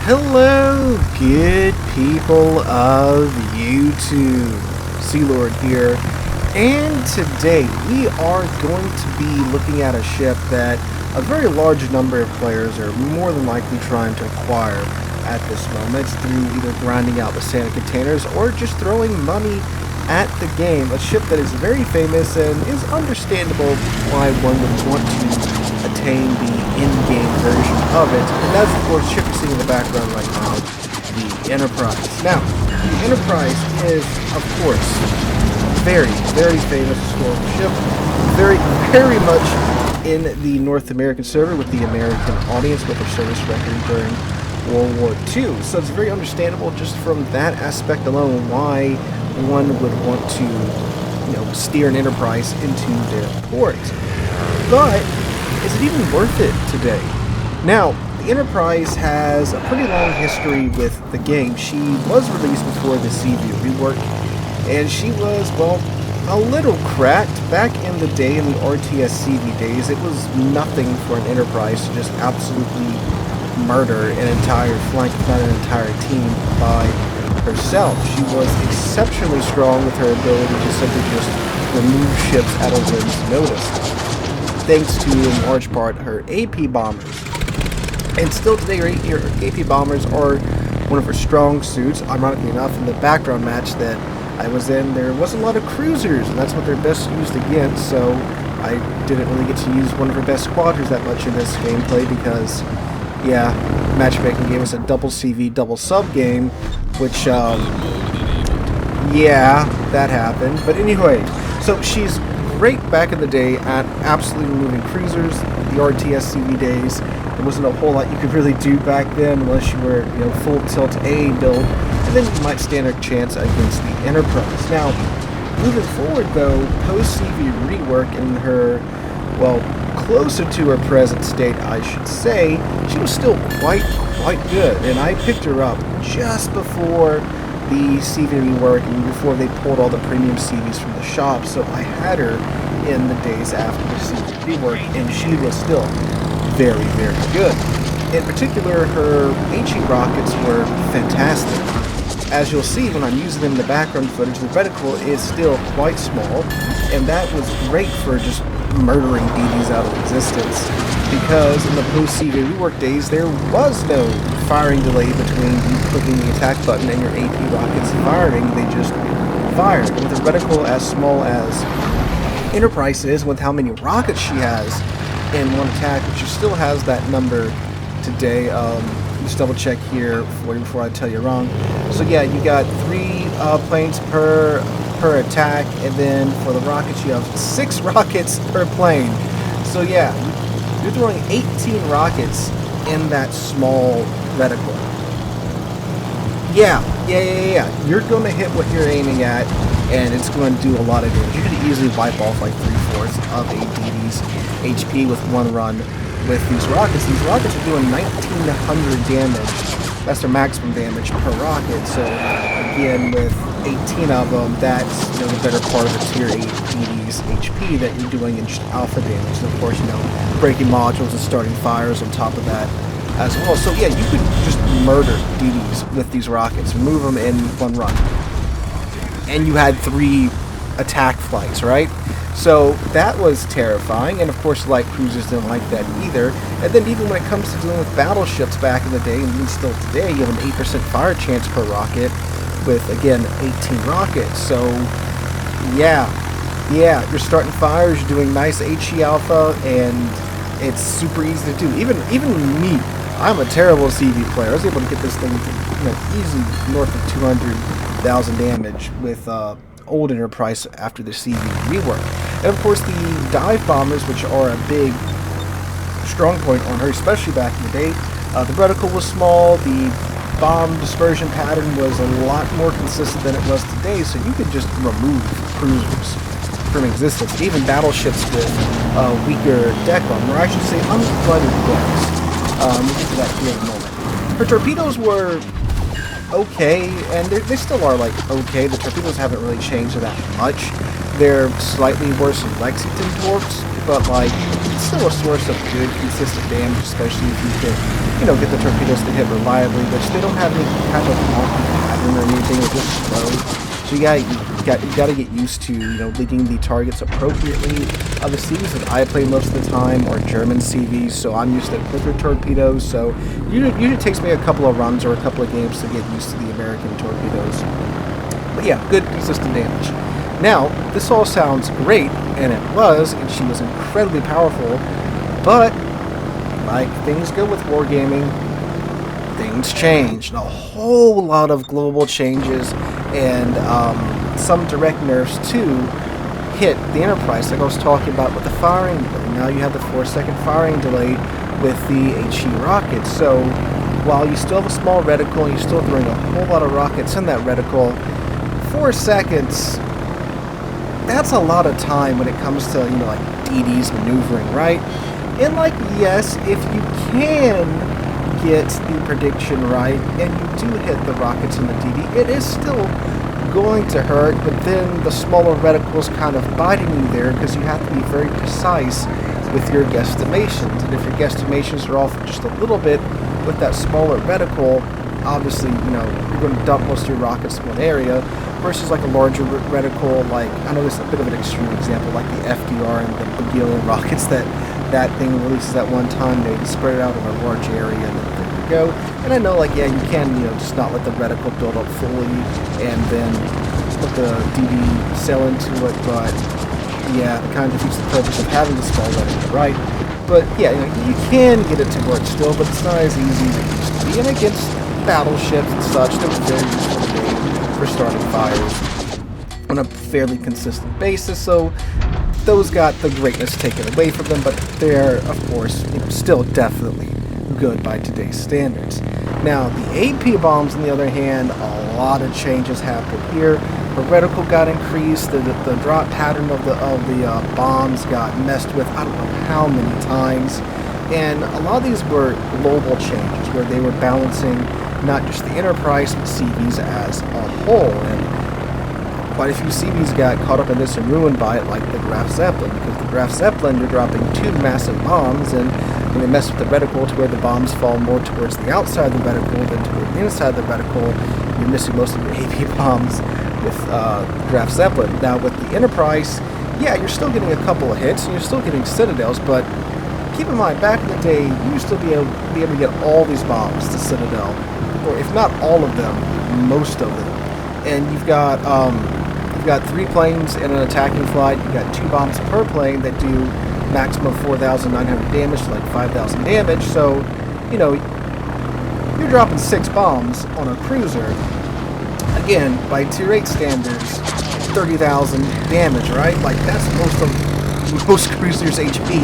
Hello, good people of YouTube. Sealord here, and today we are going to be looking at a ship that a very large number of players are more than likely trying to acquire at this moment through either grinding out the Santa containers or just throwing money at the game. A ship that is very famous and is understandable why one would want to attain the in-game version of it, and that's of course ship you're seeing in the background right now, the Enterprise. Now, the Enterprise is, of course, very, very famous historical ship, very much in the North American server with the American audience with their service record during World War II. So it's very understandable just from that aspect alone why one would want to, steer an Enterprise into their port. But is it even worth it today? Now, the Enterprise has a pretty long history with the game. She was released before the VIII rework, and she was, well, a little cracked. Back in the day, in the RTS CV days, it was nothing for an Enterprise to just absolutely murder an entire flank, if not an entire team, by herself. She was exceptionally strong with her ability to simply just remove ships at a wind's notice, thanks to, in large part, her AP bombers. And still today, her AP bombers are one of her strong suits. Ironically enough, in the background match that I was in, there wasn't a lot of cruisers, and that's what they're best used against, so I didn't really get to use one of her best squadrons that much in this gameplay because, yeah, matchmaking gave us a double CV, double sub game, which, yeah, that happened. But anyway, so she's great back in the day at absolutely removing cruisers. The RTS CV days, there wasn't a whole lot you could really do back then unless you were, full tilt A build, and then you might stand a chance against the Enterprise. Now, moving forward though, post-CV rework in her, well, closer to her present state, I should say, she was still quite good, and I picked her up just before the CV rework and before they pulled all the premium CVs from the shop, so I had her in the days after the CV rework, and she was still very good. In particular, her HE rockets were fantastic. As you'll see when I'm using them in the background footage, the reticle is still quite small, and that was great for just murdering DDs out of existence, because in the post-CV rework days, there was no firing delay between you clicking the attack button and your AP rockets firing. They just fired. With a reticle as small as Enterprise is, with how many rockets she has in one attack, which she still has that number today. Just double check here before I tell you wrong. So yeah, you got 3 planes per attack, and then for the rockets you have 6 rockets per plane. So yeah, you're throwing 18 rockets in that small reticle. Yeah. You're going to hit what you're aiming at, and it's going to do a lot of damage. You could easily wipe off like 3/4 of a DD's HP with one run with these rockets. These rockets are doing 1900 damage. That's their maximum damage per rocket. So again, with 18 of them, that's the better part of a tier 8 DD's HP that you're doing in just alpha damage. And of course, breaking modules and starting fires on top of that as well. So yeah, you could just murder DDs with these rockets, move them in one run. And you had 3 attack flights, right? So that was terrifying, and of course light cruisers didn't like that either. And then even when it comes to dealing with battleships back in the day, and even still today, you have an 8% fire chance per rocket with, again, 18 rockets. So yeah, you're starting fires, you're doing nice HE alpha, and it's super easy to do. Even me, I'm a terrible CV player. I was able to get this thing easily north of 200,000 damage with old Enterprise after the CV rework. And of course the dive bombers, which are a big strong point on her, especially back in the day. The reticle was small, the bomb dispersion pattern was a lot more consistent than it was today, so you could just remove cruisers from existence, even battleships with weaker deck armor, or I should say unflooded decks. We'll get to that here in a moment. Her torpedoes were okay, and they still are okay. The torpedoes haven't really changed that much. They're slightly worse than Lexington torps, but like it's still a source of good, consistent damage, especially if you can, get the torpedoes to hit reliably, which they don't have any kind of wonky pattern or anything. They're just slow. So you gotta get used to, leading the targets appropriately. The CVs that I play most of the time are German CVs, so I'm used to quicker torpedoes. So usually it takes me a couple of runs or a couple of games to get used to the American torpedoes. But yeah, good, consistent damage. Now, this all sounds great, and it was, and she was incredibly powerful, but like things go with wargaming, things changed. A whole lot of global changes and some direct nerfs too hit the Enterprise, like I was talking about with the firing delay. Now you have the 4-second firing delay with the HE rockets. So while you still have a small reticle and you're still throwing a whole lot of rockets in that reticle, 4 seconds, that's a lot of time when it comes to, like DD's maneuvering, right? And like, yes, if you can get the prediction right and you do hit the rockets in the DD, it is still going to hurt, but then the smaller reticle's kind of biting you there because you have to be very precise with your guesstimations. And if your guesstimations are off just a little bit with that smaller reticle, obviously, you're going to dump most of your rockets in one area versus like a larger reticle. Like, I know this is a bit of an extreme example, like the FDR and the Bagil rockets that thing releases at one time. They spread it out in a large area and then there you go. And I know, like, yeah, you can, just not let the reticle build up fully and then let the DD sail into it, but yeah, it kind of defeats the purpose of having the small reticle, right? But yeah, you can get it to work still, but it's not as easy as it used to be. And against battleships and such, they're very useful today for starting fires on a fairly consistent basis, so those got the greatness taken away from them, but they're, of course, still definitely good by today's standards. Now, the AP bombs, on the other hand, a lot of changes happened here. The reticle got increased, the drop pattern of the bombs got messed with I don't know how many times, and a lot of these were global changes where they were balancing not just the Enterprise, but CVs as a whole, and quite a few CVs got caught up in this and ruined by it, like the Graf Zeppelin, because the Graf Zeppelin, you're dropping 2 massive bombs, and when they mess with the reticle to where the bombs fall more towards the outside of the reticle than toward the inside of the reticle, you're missing most of your AP bombs with Graf Zeppelin. Now, with the Enterprise, yeah, you're still getting a couple of hits, and you're still getting Citadels, but keep in mind, back in the day, you used to be able to get all these bombs to Citadel, or if not all of them, most of them. And you've got 3 planes in an attacking flight. You've got 2 bombs per plane that do maximum 4,900 damage to like 5,000 damage. So, you're dropping 6 bombs on a cruiser. Again, by Tier 8 standards, 30,000 damage, right? Like, that's most cruisers' HP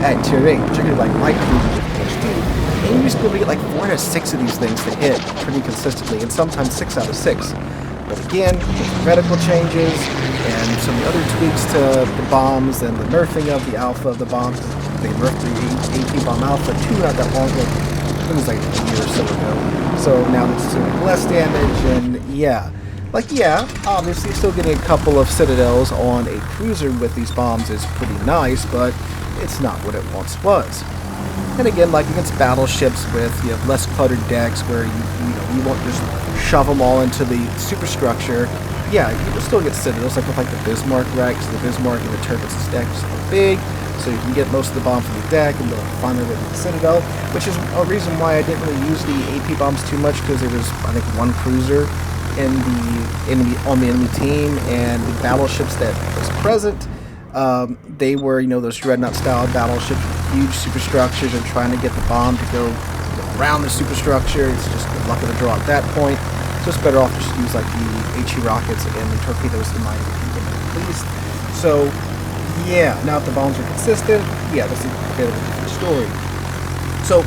at Tier 8, particularly like light cruisers HP. And you used to be able to get like 4 out of 6 of these things to hit pretty consistently, and sometimes 6 out of 6. But again, with the reticle changes and some of the other tweaks to the bombs and the nerfing of the alpha of the bombs, they nerfed the AP bomb alpha not that long ago. It was like a year or so ago. So now it's doing less damage, and yeah. Obviously still getting a couple of Citadels on a cruiser with these bombs is pretty nice, but it's not what it once was. And again, like against battleships with less cluttered decks where you won't just shove them all into the superstructure. Yeah, you will still get Citadels, like with the Bismarck wrecks. The Bismarck and the Turbines deck is so big, so you can get most of the bombs from the deck and they'll find their way to the Citadel, which is a reason why I didn't really use the AP bombs too much, because there was, I think, 1 cruiser on the enemy team, and the battleships that was present, they were, those dreadnought-style battleships with huge superstructures, and trying to get the bomb to go around the superstructure. It's just good luck of the draw at that point. So it's better off just to use like the HE rockets and the torpedoes in my opinion, at least. So yeah, now if the bombs are consistent, yeah, that's a bit of a different story. So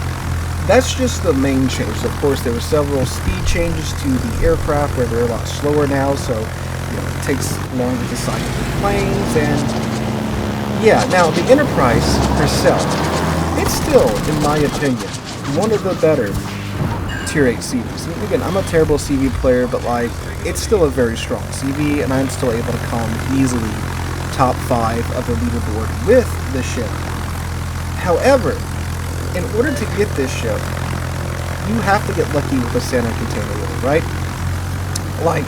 that's just the main changes. Of course, there were several speed changes to the aircraft where they're a lot slower now, so it takes longer to cycle the planes. And yeah, now the Enterprise herself, it's still, in my opinion, one of the better Tier 8 CVs. Again, I'm a terrible CV player, but it's still a very strong CV, and I'm still able to calm easily top 5 of the leaderboard with the ship. However, in order to get this ship, you have to get lucky with the Santa container load, right? Like,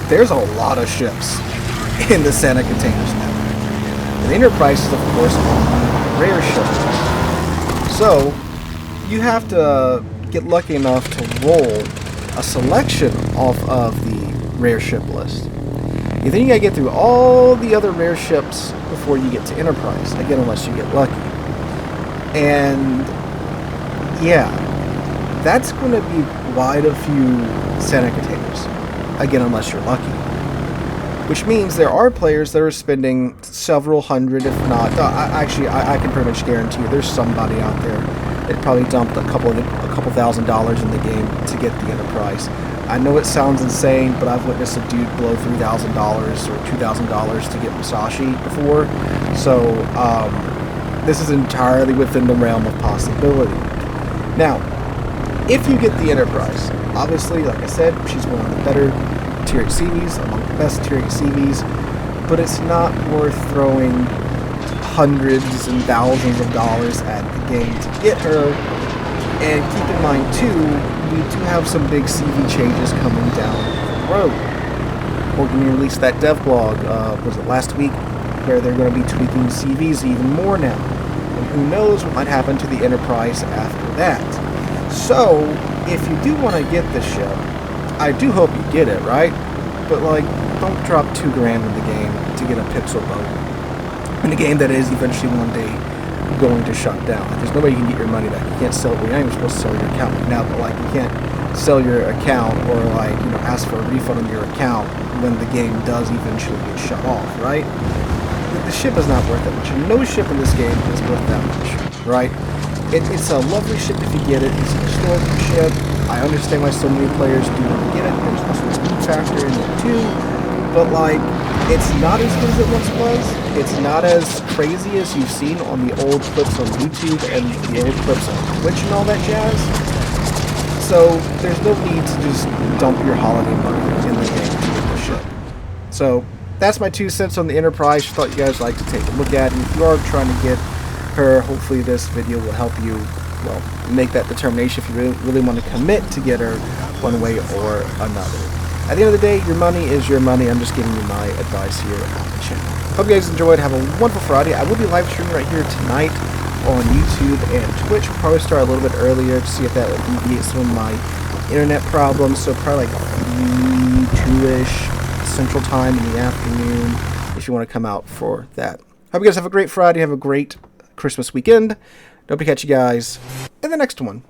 there's a lot of ships in the Santa containers now. And the Enterprise is, of course, a rare ship. So, you have to get lucky enough to roll a selection off of the rare ship list. And then you gotta get through all the other rare ships before you get to Enterprise. Again, unless you get lucky. And yeah, that's going to be quite a few Santa containers. Again, unless you're lucky. Which means there are players that are spending several hundred, if not... I can pretty much guarantee you there's somebody out there that probably dumped a couple $1,000 in the game to get the Enterprise. I know it sounds insane, but I've witnessed a dude blow $3,000 or $2,000 to get Musashi before. So, this is entirely within the realm of possibility. Now, if you get the Enterprise, obviously, like I said, she's one of the better tier 8 CVs, among the best tier 8 CVs, but it's not worth throwing hundreds and thousands of dollars at the game to get her. And keep in mind, too, we do have some big CV changes coming down the road. We're going to release that dev blog, was it last week, where they're going to be tweaking CVs even more now. And who knows what might happen to the Enterprise after that. So, if you do want to get the ship, I do hope you get it, right? But, like, don't drop $2 grand in the game to get a pixel boat. In a game that is eventually one day going to shut down. There's no way you can get your money back. You can't sell it. Well, you're not even supposed to sell your account right now, but, like, you can't sell your account or, like, you know, ask for a refund on your account when the game does eventually get shut off, right? The ship is not worth that much. No ship in this game is worth that much, right? It's a lovely ship if you get it. It's a historical ship. I understand why so many players do want to get it. There's also a speed factor in it too. But, like, it's not as good as it once was. It's not as crazy as you've seen on the old clips on YouTube and the old clips on Twitch and all that jazz. So there's no need to just dump your holiday money in the game to get the ship. So that's my 2 cents on the Enterprise. Just thought you guys would like to take a look at it. If you are trying to get her, hopefully this video will help you, well, make that determination if you really want to commit to get her one way or another. At the end of the day, your money is your money. I'm just giving you my advice here on the channel. Hope you guys enjoyed. Have a wonderful Friday. I will be live streaming right here tonight on YouTube and Twitch. We'll probably start a little bit earlier to see if that will alleviate some of my internet problems. So probably like 2-ish Central Time in the afternoon if you want to come out for that. Hope you guys have a great Friday. Have a great Christmas weekend. Hope to catch you guys in the next one.